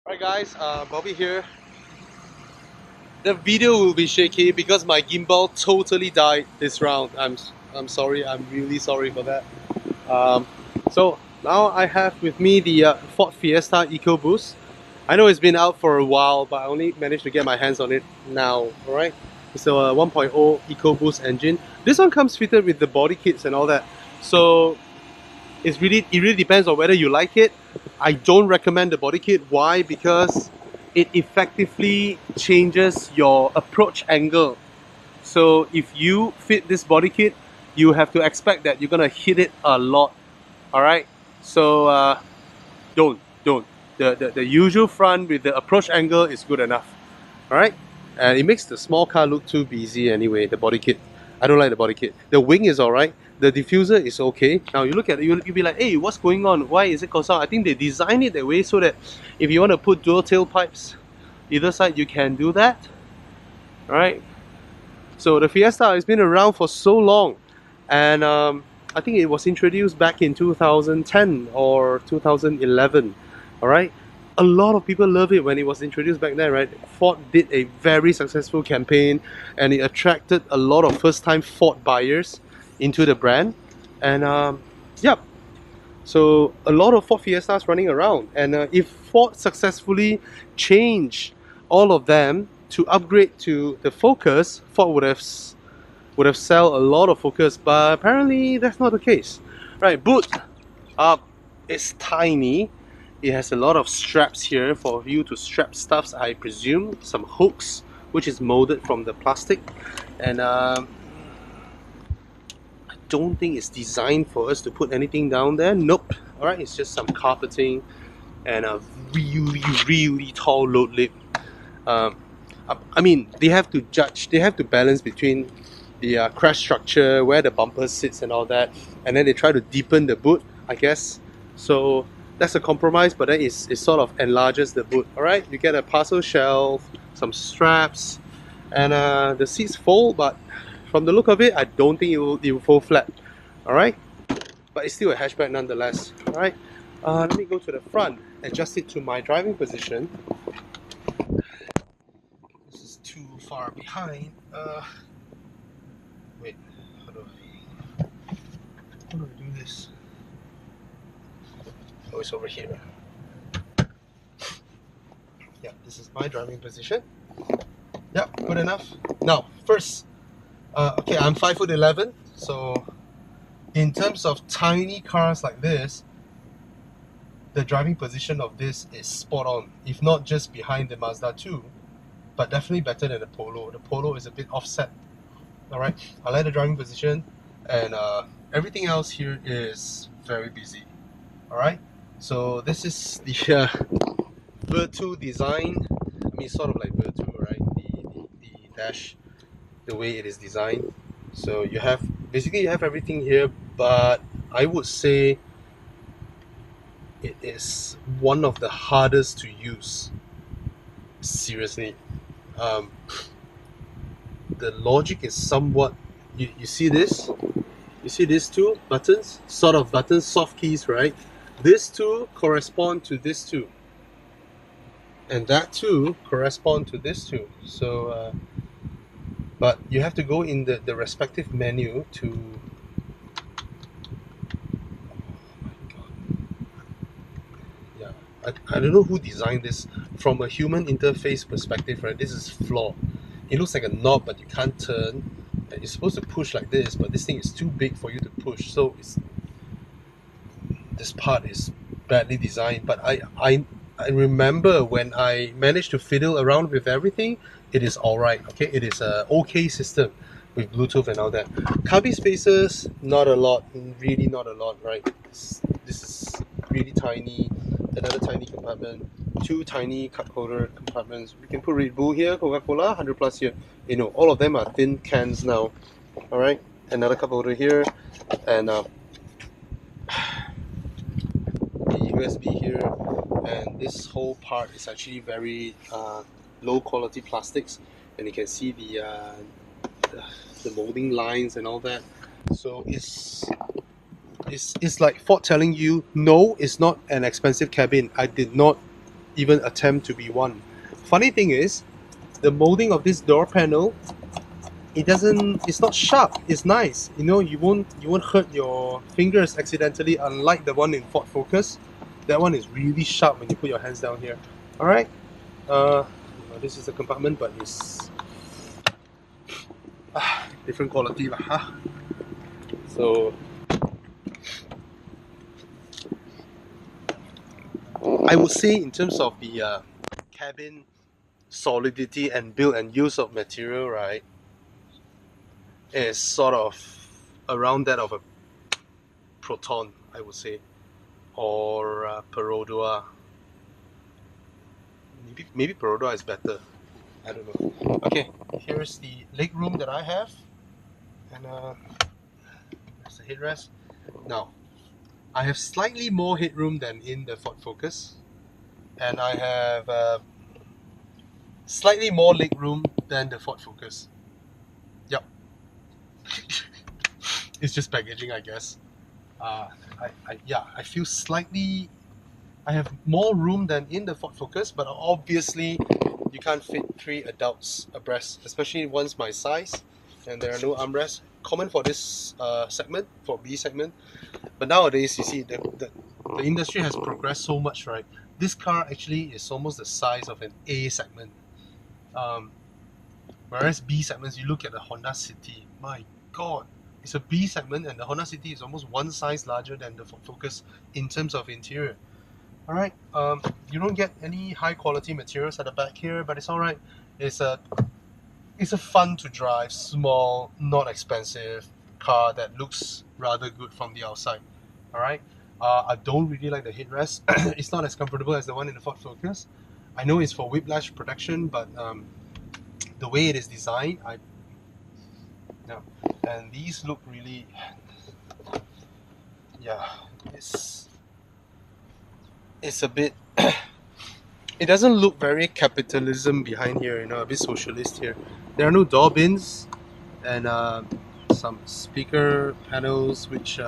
Alright guys, Bobby here. The video will be shaky because my gimbal totally died this round. I'm sorry, I'm really sorry for that. Um, so now I have with me the Ford Fiesta EcoBoost. I know it's been out for a while, but I only managed to get my hands on it now. Alright, it's a 1.0 EcoBoost engine. This one comes fitted with the body kits and all that. So it really depends on whether you like it. I don't recommend the body kit. Why? Because it effectively changes your approach angle. So if you fit this body kit, you have to expect that you're gonna hit it a lot. Alright? So don't. The usual front with the approach angle is good enough. Alright? And it makes the small car look too busy anyway, the body kit. I don't like the body kit. The wing is alright. The diffuser is okay. Now you look at it, you'll be like, hey, what's going on? Why is it called sound? I think they designed it that way so that if you want to put dual tailpipes either side, you can do that. Alright? So the Fiesta has been around for so long. And I think it was introduced back in 2010 or 2011. Alright? A lot of people love it when it was introduced back then, right? Ford did a very successful campaign and it attracted a lot of first-time Ford buyers into the brand. And yep, so a lot of Ford Fiestas running around. And if Ford successfully changed all of them to upgrade to the Focus, Ford would have sell a lot of Focus, but apparently that's not the case. Right, boot it's tiny. It has a lot of straps here for you to strap stuffs, I presume. Some hooks, which is molded from the plastic. And I don't think it's designed for us to put anything down there. Nope. Alright, it's just some carpeting and a really tall load lip. I mean, they have to balance between the crash structure, where the bumper sits and all that. And then they try to deepen the boot, I guess. So that's a compromise, but then it sort of enlarges the boot. Alright, you get a parcel shelf, some straps, and the seats fold, but from the look of it, I don't think it will fall flat. Alright, but it's still a hatchback nonetheless. Alright, let me go to the front, adjust it to my driving position. This is too far behind. Wait, how do I do this? Oh, it's over here. Yeah, this is my driving position. Yeah, good enough. Now, first, okay, I'm 5'11", so in terms of tiny cars like this, the driving position of this is spot on. If not just behind the Mazda 2, but definitely better than the Polo. The Polo is a bit offset. Alright, I like the driving position, and everything else here is very busy. Alright, so this is the Virtu design. I mean, sort of like Virtu, right? The dash, the way it is designed. So you have everything here, but I would say it is one of the hardest to use. Seriously. The logic is somewhat, you see this? You see these two buttons? Sort of buttons, soft keys, right? These two correspond to this two. And that two correspond to this two. So, but you have to go in the respective menu to... Oh my god. Yeah, I don't know who designed this. From a human interface perspective, right? This is flawed. It looks like a knob, but you can't turn. And you're supposed to push like this, but this thing is too big for you to push. So this part is badly designed. But I remember when I managed to fiddle around with everything, it is alright. Okay, it is a okay system with Bluetooth and all that. Cubby spaces, not a lot. Really not a lot, right? This is really tiny. Another tiny compartment, two tiny cup holder compartments. We can put Red Bull here, Coca-Cola, 100 plus here. You know, all of them are thin cans now. Alright, another cup holder here, and the USB here. And this whole part is actually very low quality plastics, and you can see the molding lines and all that. So it's like Ford telling you, no, it's not an expensive cabin. I did not even attempt to be one. Funny thing is, the molding of this door panel, it's not sharp, it's nice. You know, you won't hurt your fingers accidentally, unlike the one in Ford Focus. That one is really sharp when you put your hands down here. Alright, this is the compartment, but it's different quality lah, huh? So I would say in terms of the cabin solidity and build and use of material, right, is sort of around that of a Proton, I would say, or Perodua. Maybe Perodua is better. I don't know. Okay, here's the leg room that I have, and there's the headrest. Now, I have slightly more headroom than in the Ford Focus, and I have slightly more leg room than the Ford Focus. Yep. It's just packaging, I guess. I feel slightly. I have more room than in the Ford Focus, but obviously you can't fit 3 adults abreast, especially one's my size, and there are no armrests. Common for this segment, for B segment. But nowadays, you see, the industry has progressed so much, right? This car actually is almost the size of an A segment. Whereas B segments, you look at the Honda City, my god, it's a B segment, and the Honda City is almost one size larger than the Ford Focus in terms of interior. Alright, you don't get any high quality materials at the back here, but it's alright. It's a fun to drive, small, not expensive car that looks rather good from the outside. Alright, I don't really like the headrest. It's not as comfortable as the one in the Ford Focus. I know it's for whiplash protection, but the way it is designed, no. And these look really, yeah, it's a bit it doesn't look very capitalism behind here, you know, a bit socialist here. There are no door bins, and some speaker panels, which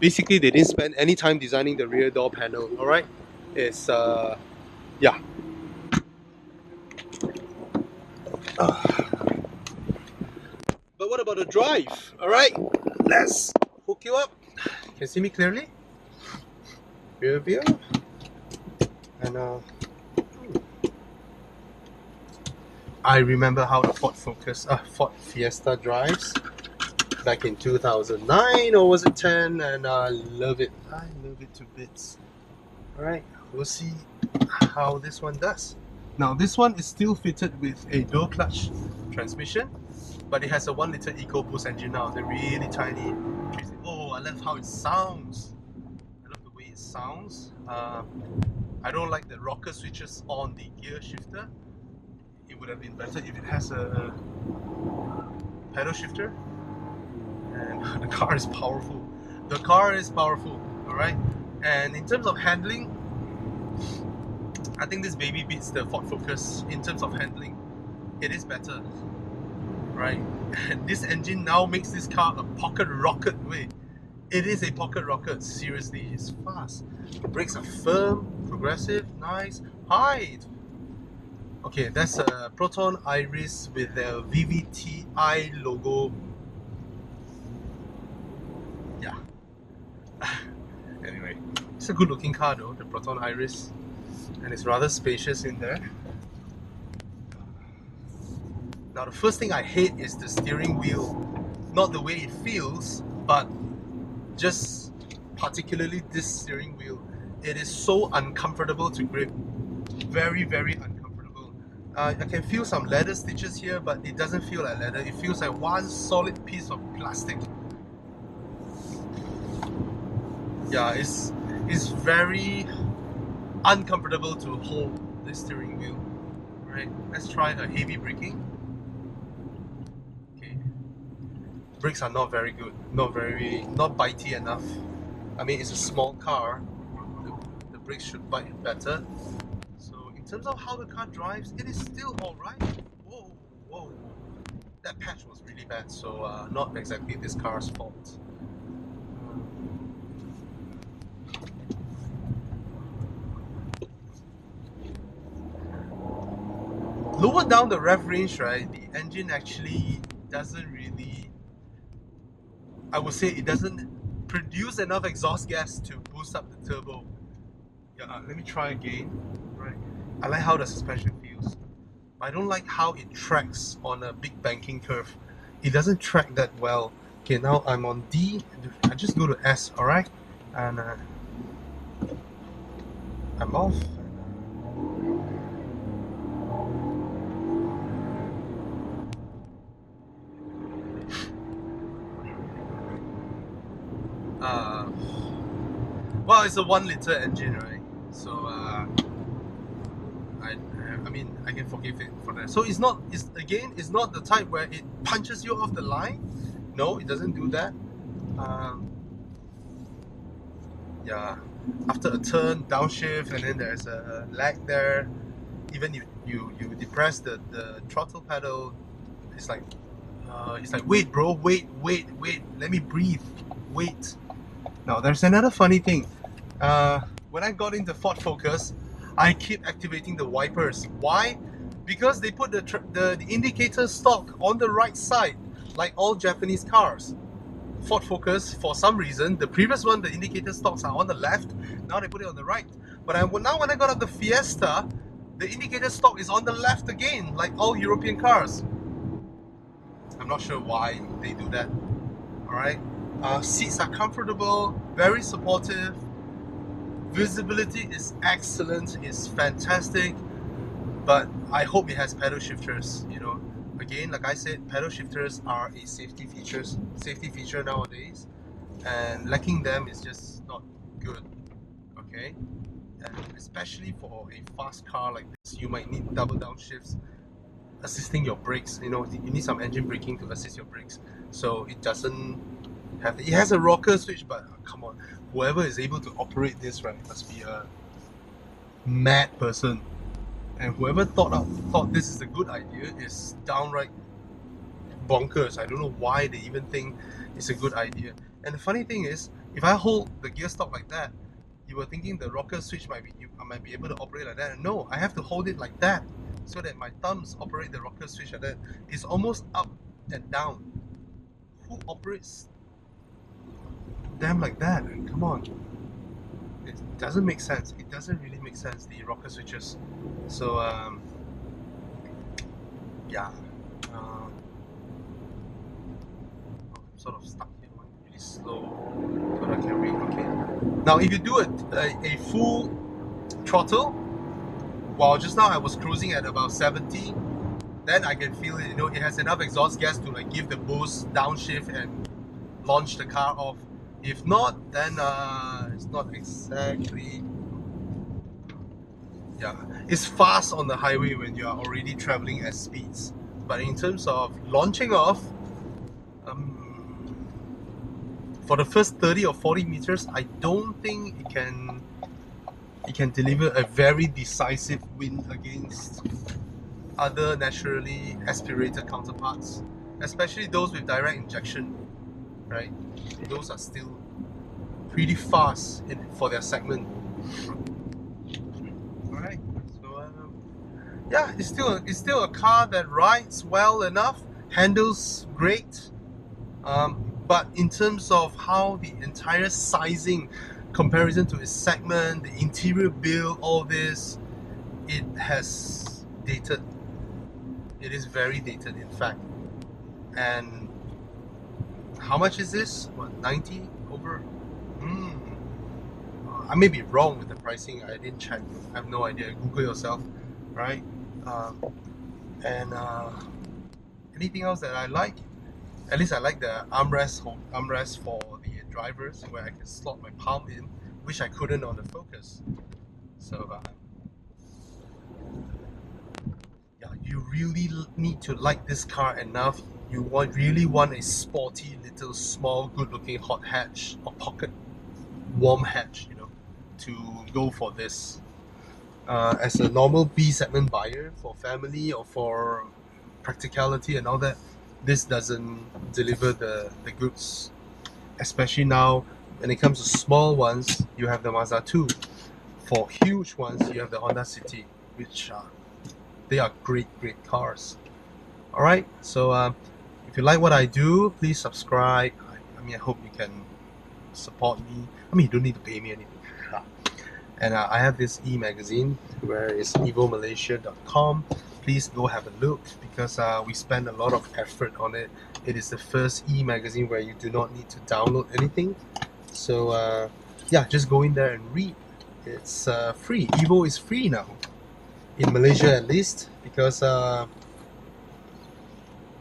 basically they didn't spend any time designing the rear door panel. Alright, it's yeah. But what about the drive? Alright, let's hook you up. Can you see me clearly? Rear view. And I remember how the Ford Fiesta drives back in 2009, or was it 10? And I love it. I love it to bits. Alright, we'll see how this one does. Now, this one is still fitted with a dual clutch transmission, but it has a 1 liter EcoBoost engine now, the really tiny. Oh, I love how it sounds. I love the way it sounds. I don't like the rocker switches on the gear shifter. It would have been better if it has a pedal shifter. And the car is powerful. The car is powerful, alright? And in terms of handling, I think this baby beats the Ford Focus in terms of handling. It is better, right? And this engine now makes this car a pocket rocket. Wait, it is a pocket rocket. Seriously, it's fast. The brakes are firm, progressive, nice, high. Okay, that's a Proton Iris with the VVTi logo. Yeah. Anyway, it's a good looking car though, the Proton Iris. And it's rather spacious in there. Now, the first thing I hate is the steering wheel. Not the way it feels, but just particularly this steering wheel. It is so uncomfortable to grip. Very, very uncomfortable. I can feel some leather stitches here, but it doesn't feel like leather. It feels like one solid piece of plastic. Yeah, it's very uncomfortable to hold this steering wheel. Right, let's try a heavy braking. Okay, brakes are not very good, not bitey enough. I mean, it's a small car. The brakes should bite better. So in terms of how the car drives, it is still alright. Whoa, whoa, that patch was really bad. So not exactly this car's fault. lower down the rev range, right, the engine actually doesn't really, I would say it doesn't produce enough exhaust gas to boost up the turbo. Yeah, let me try again. Right, I like how the suspension feels. I don't like how it tracks on a big banking curve. It doesn't track that well. Okay, now I'm on D. I just go to S, alright? And I'm off. Well, it's a 1 liter engine, right? So I mean, I can forgive it for that. So it's not. It's not the type where it punches you off the line. No, it doesn't do that. Um, yeah, after a turn, downshift, and then there's a lag there. Even if you depress the throttle pedal, it's like wait, bro, wait, let me breathe, wait. Now there's another funny thing. When I got into Ford Focus, I keep activating the wipers. Why? Because they put the indicator stock on the right side, like all Japanese cars. Ford Focus, for some reason, the previous one, the indicator stocks are on the left. Now they put it on the right. But now when I got up the Fiesta, the indicator stock is on the left again, like all European cars. I'm not sure why they do that. Alright. Seats are comfortable, very supportive. Visibility is excellent, it's fantastic. But I hope it has pedal shifters, you know. Again, like I said, pedal shifters are a safety feature nowadays, and lacking them is just not good. Okay, and especially for a fast car like this, you might need double downshifts assisting your brakes. You know, you need some engine braking to assist your brakes. So it doesn't have. It has a rocker switch, but come on, whoever is able to operate this, right, must be a mad person. And whoever thought this is a good idea is downright bonkers. I don't know why they even think it's a good idea. And the funny thing is, if I hold the gear stock like that, you were thinking the rocker switch I might be able to operate like that. No, I have to hold it like that so that my thumbs operate the rocker switch like that. It's almost up and down. Who operates them like that? Come on. It doesn't make sense. It doesn't really make sense, the rocker switches. So yeah, I'm sort of stuck here, really slow, so that I can read. Okay. Now, if you do a full throttle, while just now I was cruising at about 70, then I can feel it. You know, it has enough exhaust gas to like give the boost, downshift, and launch the car off. If not, then it's not exactly. Yeah, it's fast on the highway when you are already traveling at speeds. But in terms of launching off, for the first 30 or 40 meters, I don't think it can deliver a very decisive win against other naturally aspirated counterparts, especially those with direct injection, right? Those are still pretty fast for their segment. Alright, so yeah, it's still a car that rides well enough, handles great, but in terms of how the entire sizing, comparison to its segment, the interior build, all this, it has dated. It is very dated, in fact. And how much is this? What, 90 over? I may be wrong with the pricing. I didn't check. I have no idea. Google yourself, right? And anything else that I like? At least I like the armrest for the drivers, where I can slot my palm in, which I couldn't on the Focus. So yeah, you really need to like this car enough. You really want a sporty, little, small, good-looking hot hatch or pocket warm hatch, you know, to go for this. As a normal B segment buyer for family or for practicality and all that, this doesn't deliver the goods. Especially now, when it comes to small ones, you have the Mazda 2. For huge ones, you have the Honda City, which they are great cars. Alright, so if you like what I do, please subscribe. I mean, I hope you can support me. I mean, you don't need to pay me anything. And I have this e-magazine where it's evomalaysia.com. Please go have a look, because we spend a lot of effort on it. It is the first e-magazine where you do not need to download anything. So yeah, just go in there and read. It's free. Evo is free now, in Malaysia at least, because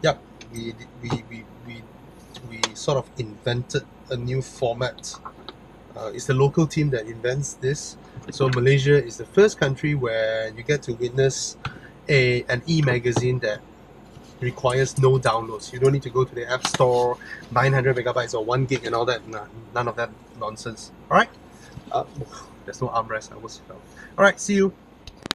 yeah, we sort of invented a new format. It's the local team that invents this. So Malaysia is the first country where you get to witness an e-magazine that requires no downloads. You don't need to go to the App Store, 900 megabytes or 1 gig and all that. None of that nonsense. Alright? There's no armrest, I almost fell. Alright, see you.